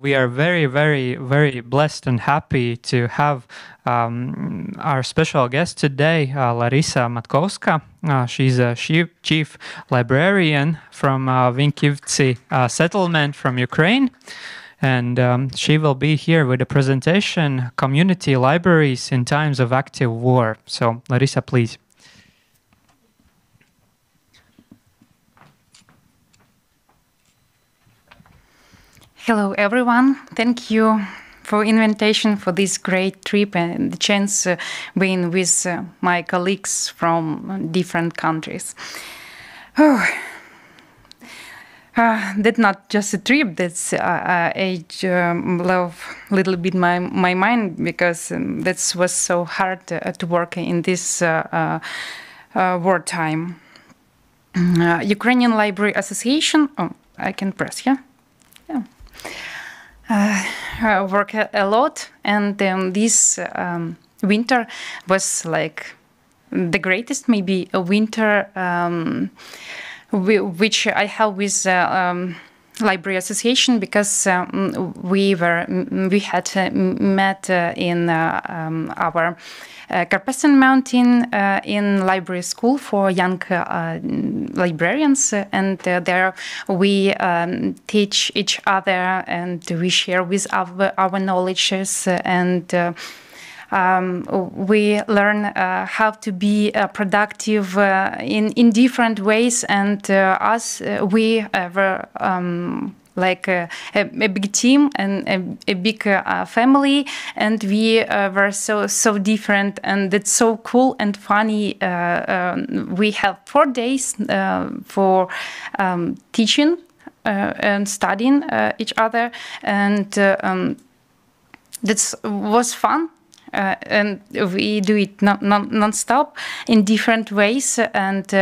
We are very, very, very blessed and happy to have our special guest today, Larysa Matkovska. She's a chief librarian from Vinkivtsi Settlement from Ukraine. And she will be here with a presentation, Community Libraries in Times of Active War. So, Larysa, please. Hello, everyone. Thank you for invitation for this great trip and the chance being with my colleagues from different countries. That's not just a trip. That's I love a little bit my mind because that was so hard to work in this wartime. Ukrainian Library Association. Oh, I can press, yeah. Work a lot, and this winter was like the greatest, maybe a winter which I have with Library Association, because we had met in our Carpathian Mountain in library school for young librarians, and there we teach each other and we share with our knowledges, and we learn how to be productive in different ways, and as we were like a big team and a big family, and we were so different, and it's so cool and funny. We have 4 days for teaching and studying each other, and that was fun. And we do it non-stop in different ways, and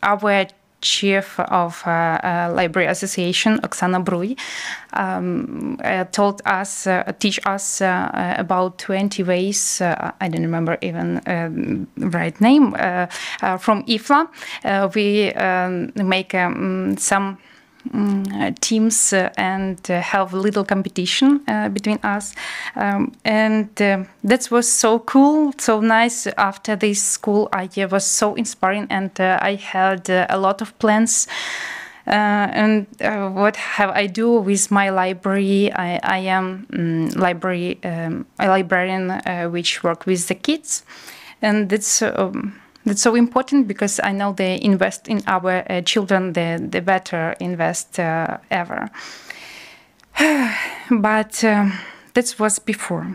our chief of Library Association, Oksana Bruy, teach us about 20 ways, I don't remember even right name, from IFLA. We make some teams and have a little competition between us, and that was so cool, so nice. After this school, I was so inspiring, and I had a lot of plans. And what have I do with my library? I am a librarian which work with the kids, and that's so important, because I know they invest in our children, the better invest ever. But that was before.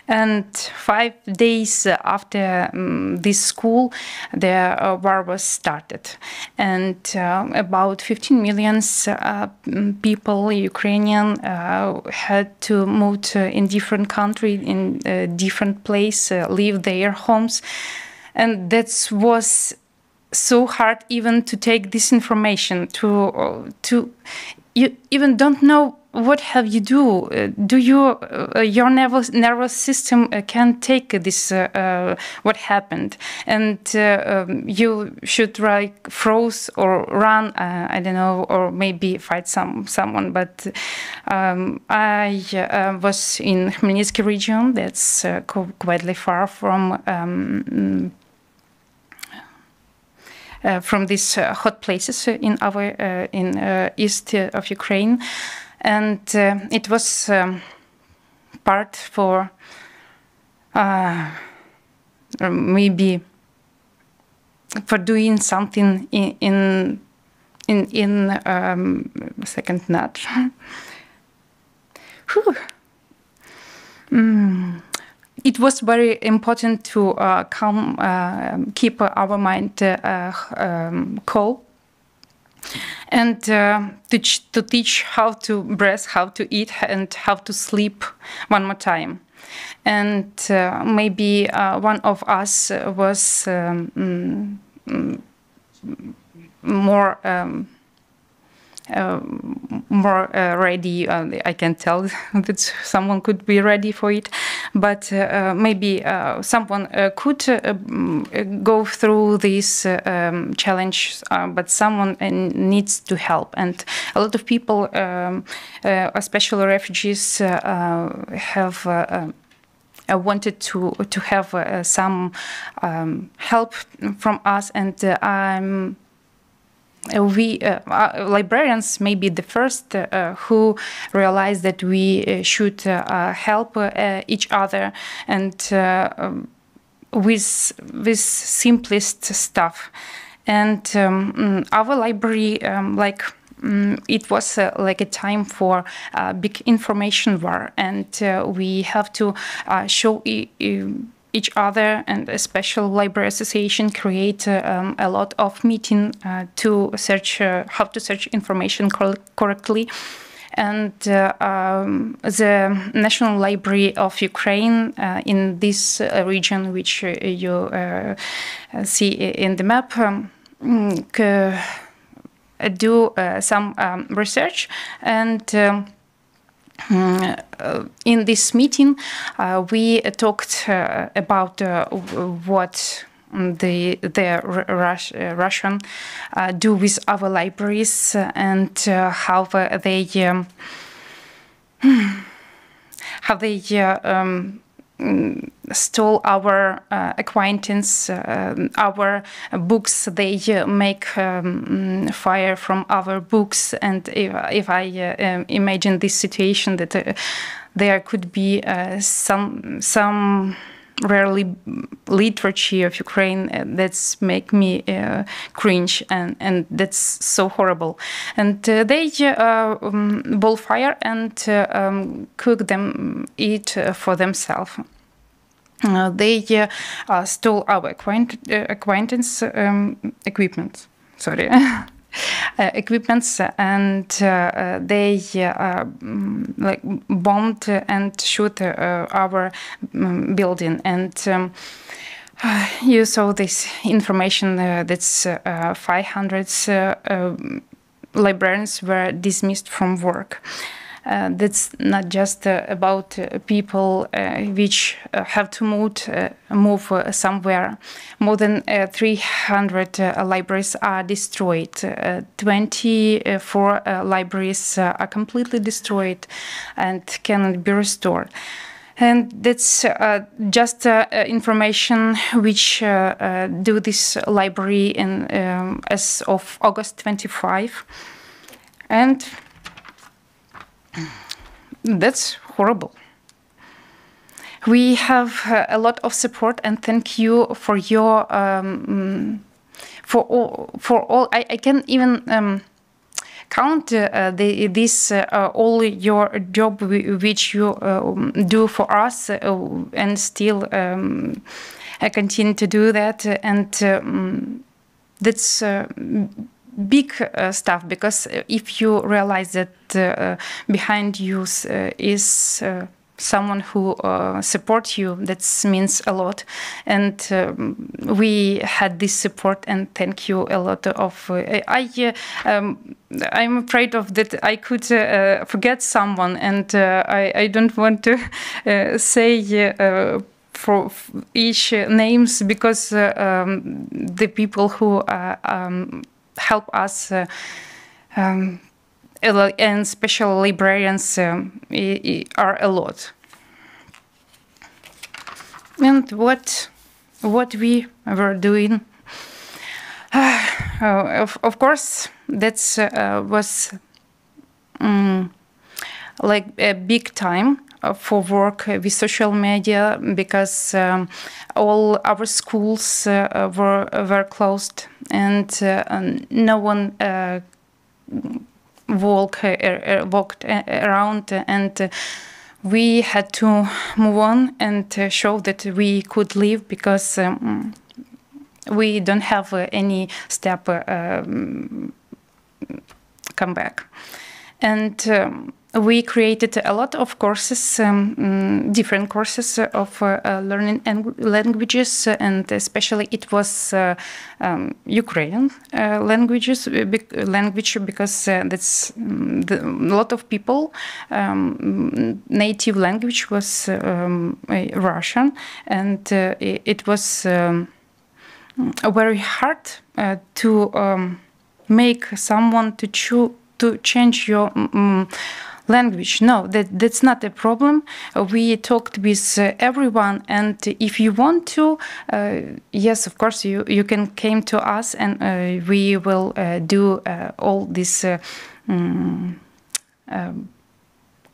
And 5 days after this school, the war was started. And about 15 million people, Ukrainian, had to move in different country, in different place, leave their homes. And that was so hard even to take this information, to you even don't know what have you do. Do you your nervous system can take this what happened, and you should like froze or run, I don't know, or maybe fight someone. But I was in Khmelnytsky region. That's quite far from these hot places in our east of Ukraine, and it was part for maybe for doing something in second notch. It was very important to keep our mind cool, and to teach how to breathe, how to eat, and how to sleep one more time. And maybe one of us was more ready. I can tell that someone could be ready for it, but maybe someone could go through this challenge, but someone needs to help. And a lot of people, especially refugees, have wanted to have some help from us, and we librarians may be the first who realize that we should help each other, and with simplest stuff. And our library, it was like a time for big information war, and we have to show each other, and a special library association create a lot of meeting to search how to search information correctly. And the National Library of Ukraine in this region, which you see in the map, do some research, and in this meeting we talked about what the Russian do with our libraries, and how they stole our acquaintance, our books. They make fire from our books. And if I imagine this situation, that there could be some rarely literature of Ukraine that's make me cringe, and that's so horrible. And they boil fire and cook them, eat for themselves. They stole our acquaintance equipment. Sorry. Equipments, and they bombed and shoot our building. And you saw this information that's 500 librarians were dismissed from work. That's not just about people which have to move somewhere. More than 300 libraries are destroyed. 24 libraries are completely destroyed and cannot be restored. And that's just information which do this library in as of August 25. And that's horrible. We have a lot of support, and thank you for your for all. I can even count this all your job which you do for us, and still I continue to do that, and that's big stuff, because if you realize that behind you is someone who supports you, that means a lot. And we had this support, and thank you a lot of. I'm afraid of that I could forget someone, and I don't want to say for each names, because the people who help us, and special librarians are a lot. And what we were doing, of course, that's was like a big time for work with social media, because all our schools were closed, and no one walked around, and we had to move on and show that we could live, because we don't have any step come back. And we created a lot of courses, different courses of learning languages, and especially it was Ukrainian language, because that's a lot of people. Native language was Russian, and it was very hard to make someone to change your language. No, that's not a problem. We talked with everyone, and if you want to, yes, of course, you can come to us, and we will do all these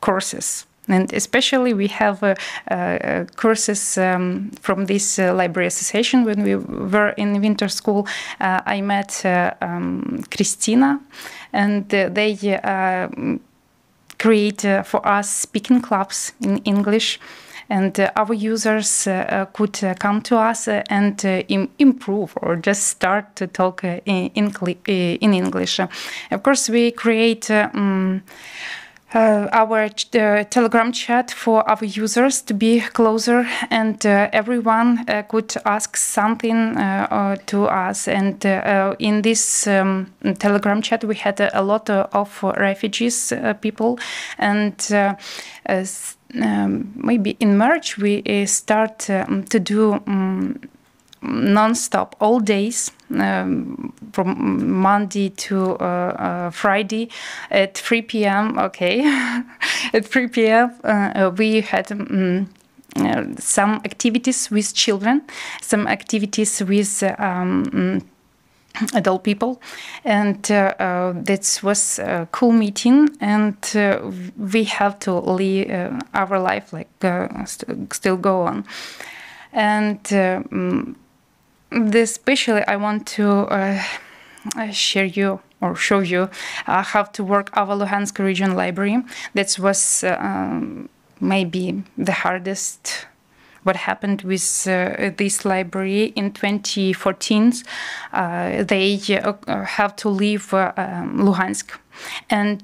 courses. And especially we have courses from this library association. When we were in winter school, I met Christina, and they create for us speaking clubs in English, and our users could come to us and improve or just start to talk in English. Of course, we create our Telegram chat for our users to be closer, and everyone could ask something to us. And in this Telegram chat, we had a lot of refugees people, and maybe in March we start to do non-stop all days, from Monday to Friday at 3 p.m. Okay, at 3 p.m. We had some activities with children, some activities with adult people, and that was a cool meeting. And we have to live our life like still go on. And especially I want to share you or show you how to work our Luhansk region library. That was maybe the hardest. What happened with this library in 2014? They have to leave Luhansk, and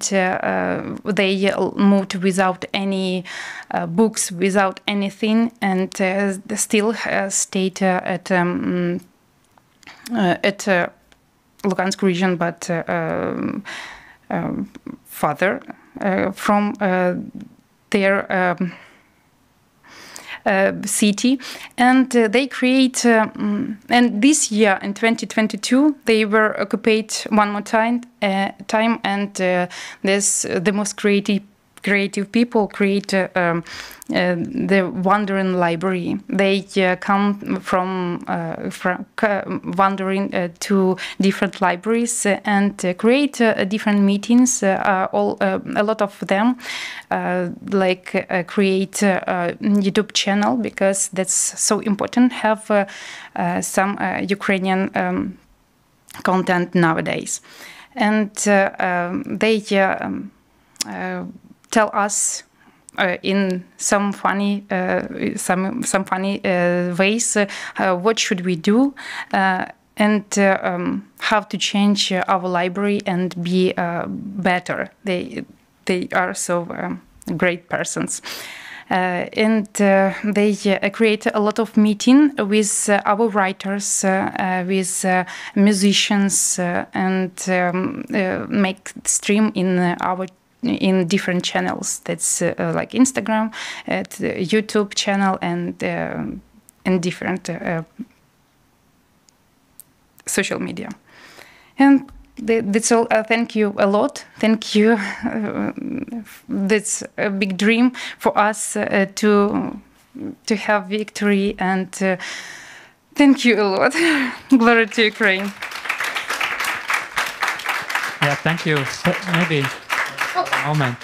they moved without any books, without anything, and still stayed at Luhansk region, but further from their city. And they create, and this year in 2022 they were occupied one more time, and there's the most creative people create the wandering library. They come from wandering to different libraries and create different meetings. A lot of them create a YouTube channel, because that's so important. Have some Ukrainian content nowadays, and they tell us in some funny ways what should we do, and how to change our library and be better. They are so great persons. And they create a lot of meeting with our writers, with musicians, and make stream in different channels. That's like Instagram, at YouTube channel, and different social media. And that's all. Thank you a lot. Thank you. That's a big dream for us to have victory, and thank you a lot. Glory to Ukraine. Yeah, thank you. Maybe a moment.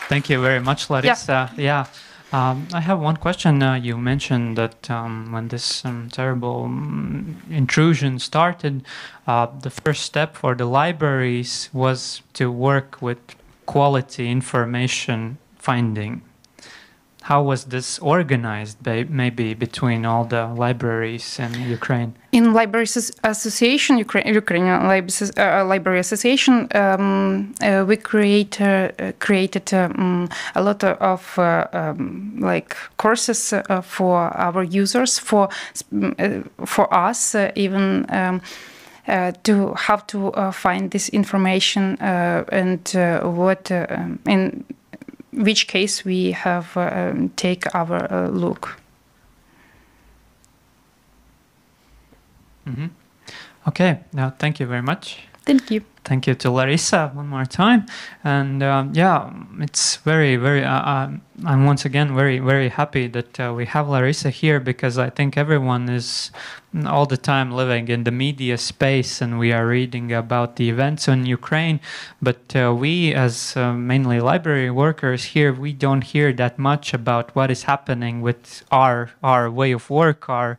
Thank you very much, Larysa. Yeah. I have one question. You mentioned that when this terrible intrusion started, the first step for the libraries was to work with quality information finding. how was this organized, maybe between all the libraries in Ukraine? In Library Association, Ukrainian Library Association, we created a lot of like courses for our users, for us even. To how to find this information and what in which case we have take our look. Mm-hmm. Okay, now thank you very much. Thank you. Thank you to Larysa one more time. And yeah, it's very, I'm once again very happy that we have Larysa here, because I think everyone is all the time living in the media space and we are reading about the events in Ukraine. But we, as mainly library workers here, we don't hear that much about what is happening with our way of work, our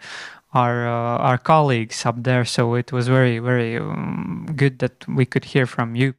colleagues up there. So it was very good that we could hear from you.